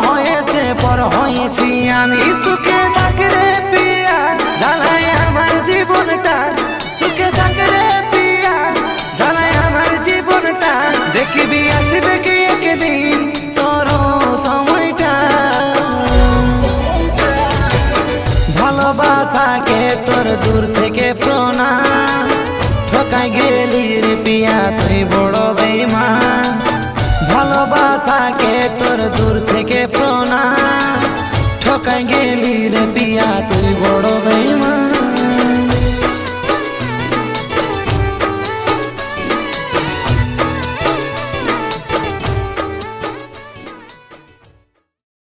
হয়েছে পর হয়েছি আমি। সুখে থাক রে পিয়া জ্বালায় আমার জীবনটা, সুখে থাক রে পিয়া জ্বালায় আমার জীবনটা। দেখবি আসবে কি একদিন তোর সময়টা। ভালোবাসাকে তোর দূর থেকে প্রণাম, ঠকাই গেলি রে পিয়া তুই বড় বেঈমান। ভালোবাসাকে তোর দূর থেকে প্রণাম, ঠকাই গেলি রে পিয়া তুই বড় বেঈমান।